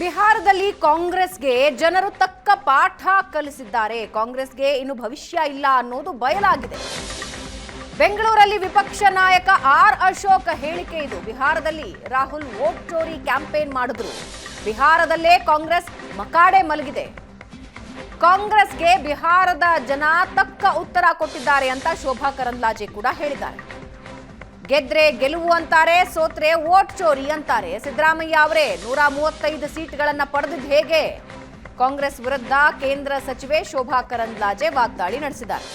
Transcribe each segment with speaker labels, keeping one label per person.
Speaker 1: ಬಿಹಾರದಲ್ಲಿ ಕಾಂಗ್ರೆಸ್ಗೆ ಜನರು ತಕ್ಕ ಪಾಠ ಕಲಿಸಿದ್ದಾರೆ. ಕಾಂಗ್ರೆಸ್ಗೆ ಇನ್ನು ಭವಿಷ್ಯ ಇಲ್ಲ ಅನ್ನೋದು ಬಯಲಾಗಿದೆ. ಬೆಂಗಳೂರಲ್ಲಿ ವಿಪಕ್ಷ ನಾಯಕ ಆರ್ ಅಶೋಕ್ ಹೇಳಿಕೆ ಇದು. ಬಿಹಾರದಲ್ಲಿ ರಾಹುಲ್ ವೋಟ್ ಚೋರಿ ಕ್ಯಾಂಪೇನ್ ಮಾಡಿದ್ರು. ಬಿಹಾರದಲ್ಲೇ ಕಾಂಗ್ರೆಸ್ ಮಕಾಡೆ ಮಲಗಿದೆ. ಕಾಂಗ್ರೆಸ್ಗೆ ಬಿಹಾರದ ಜನ ತಕ್ಕ ಉತ್ತರ ಕೊಟ್ಟಿದ್ದಾರೆ ಅಂತ ಶೋಭಾ ಕರಂದ್ಲಾಜೆ ಕೂಡ ಹೇಳಿದ್ದಾರೆ. ಗೆದ್ರೆ ಗೆಲುವು ಅಂತಾರೆ, ಸೋತ್ರೆ ವೋಟ್ ಚೋರಿ ಅಂತಾರೆ. ಸಿದ್ದರಾಮಯ್ಯ ಅವರೇ 135 ಸೀಟ್ಗಳನ್ನ ಪಡೆದಿದ್ದು ಹೇಗೆ? ಕಾಂಗ್ರೆಸ್ ವಿರುದ್ಧ ಕೇಂದ್ರ ಸಚಿವೆ ಶೋಭಾ ಕರಂದ್ಲಾಜೆ ವಾಗ್ದಾಳಿ ನಡೆಸಿದ್ದಾರೆ.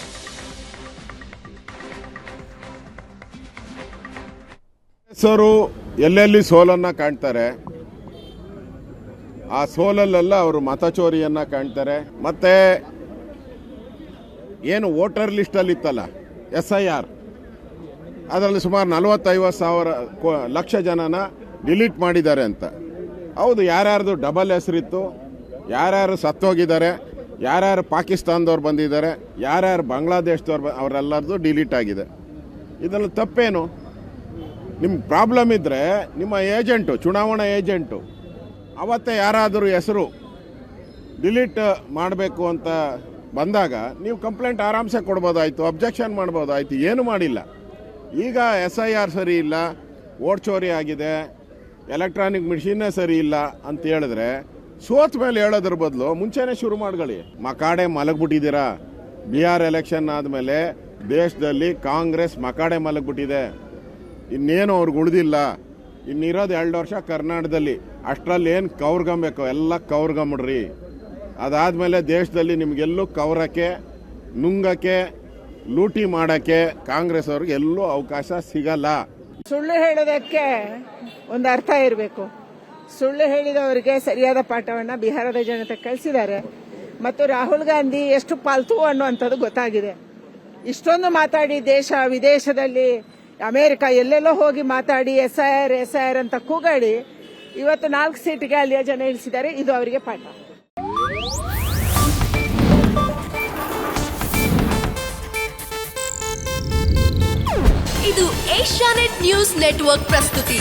Speaker 2: ಎಲ್ಲೆಲ್ಲಿ ಸೋಲನ್ನ ಕಾಣ್ತಾರೆ, ಆ ಸೋಲಲ್ಲೆಲ್ಲ ಅವರು ಮತಚೋರಿಯನ್ನ ಕಾಣ್ತಾರೆ. ಮತ್ತೆ ಏನು ವೋಟರ್ ಲಿಸ್ಟ್ ಅಲ್ಲಿ ಇತ್ತಲ್ಲ SIR, ಅದರಲ್ಲಿ ಸುಮಾರು 40-50 ಲಕ್ಷ ಜನನ ಡಿಲೀಟ್ ಮಾಡಿದ್ದಾರೆ ಅಂತ. ಹೌದು, ಯಾರ್ಯಾರ್ದು ಡಬಲ್ ಹೆಸರಿತ್ತು, ಯಾರ್ಯಾರು ಸತ್ತೋಗಿದ್ದಾರೆ, ಯಾರ್ಯಾರು ಪಾಕಿಸ್ತಾನದವ್ರು ಬಂದಿದ್ದಾರೆ, ಯಾರ್ಯಾರು ಬಾಂಗ್ಲಾದೇಶದವ್ರು, ಅವರೆಲ್ಲರದು ಡಿಲೀಟ್ ಆಗಿದೆ. ಇದರಲ್ಲಿ ತಪ್ಪೇನು? ನಿಮ್ಮ ಪ್ರಾಬ್ಲಮ್ ಇದ್ದರೆ ನಿಮ್ಮ ಏಜೆಂಟು, ಚುನಾವಣಾ ಏಜೆಂಟು ಅವತ್ತೇ ಯಾರಾದರೂ ಹೆಸರು ಡಿಲೀಟ್ ಮಾಡಬೇಕು ಅಂತ ಬಂದಾಗ ನೀವು ಕಂಪ್ಲೇಂಟ್ ಆರಾಮ್ಸೆ ಕೊಡ್ಬೋದಾಯಿತು, ಅಬ್ಜೆಕ್ಷನ್ ಮಾಡ್ಬೋದಾಯಿತು. ಏನು ಮಾಡಿಲ್ಲ. ಈಗ SIR ಸರಿ ಇಲ್ಲ, ವೋಟ್ ಚೋರಿ ಆಗಿದೆ, ಎಲೆಕ್ಟ್ರಾನಿಕ್ ಮಿಷಿನ್ನೇ ಸರಿ ಇಲ್ಲ ಅಂತ ಹೇಳಿದ್ರೆ ಸೋತ್ ಮೇಲೆ ಹೇಳೋದ್ರ ಬದಲು ಮುಂಚೆನೇ ಶುರು ಮಾಡ್ಕೊಳ್ಳಿ. ಮಕಾಡೆ ಮಲಗ್ಬಿಟ್ಟಿದ್ದೀರಾ. ಬಿಹಾರ್ ಎಲೆಕ್ಷನ್ ಆದಮೇಲೆ ದೇಶದಲ್ಲಿ ಕಾಂಗ್ರೆಸ್ ಮಕಾಡೆ ಮಲಗ್ಬಿಟ್ಟಿದೆ. ಇನ್ನೇನು ಅವ್ರಿಗೆ ಉಳಿದಿಲ್ಲ. ಇನ್ನಿರೋದು 2 ವರ್ಷ ಕರ್ನಾಟಕದಲ್ಲಿ. ಅಷ್ಟರಲ್ಲಿ ಏನು ಕೌರ್ಗಂಬೇಕು ಎಲ್ಲ ಕೌರ್ಗಂಬಿಡ್ರಿ. ಅದಾದಮೇಲೆ ದೇಶದಲ್ಲಿ ನಿಮಗೆಲ್ಲೂ ಕೌರಕ್ಕೆ, ನುಂಗಕ್ಕೆ, ಲೂಟಿ ಮಾಡಕ್ಕೆ ಕಾಂಗ್ರೆಸ್ ಅವ್ರಿಗೆ ಎಲ್ಲೂ ಅವಕಾಶ ಸಿಗಲ್ಲ.
Speaker 3: ಸುಳ್ಳು ಹೇಳೋದಕ್ಕೆ ಒಂದು ಅರ್ಥ ಇರಬೇಕು. ಸುಳ್ಳು ಹೇಳಿದವರಿಗೆ ಸರಿಯಾದ ಪಾಠವನ್ನ ಬಿಹಾರದ ಜನತೆ ಕಲಿಸಿದ್ದಾರೆ. ಮತ್ತು ರಾಹುಲ್ ಗಾಂಧಿ ಎಷ್ಟು ಪಾಲ್ತು ಅನ್ನುವಂಥದ್ದು ಗೊತ್ತಾಗಿದೆ. ಇಷ್ಟೊಂದು ಮಾತಾಡಿ ದೇಶ ವಿದೇಶದಲ್ಲಿ ಅಮೆರಿಕ ಎಲ್ಲೆಲ್ಲೋ ಹೋಗಿ ಮಾತಾಡಿ SIR ಅಂತ ಕೂಗಾಡಿ ಇವತ್ತು 4 ಸೀಟ್ಗೆ ಅಲ್ಲಿಯ ಜನ ಇಳಿಸಿದ್ದಾರೆ. ಇದು ಅವರಿಗೆ ಪಾಠ.
Speaker 4: ಇದು ಏಷ್ಯಾನೆಟ್ ನ್ಯೂಸ್ ನೆಟ್ವರ್ಕ್ ಪ್ರಸ್ತುತಿ.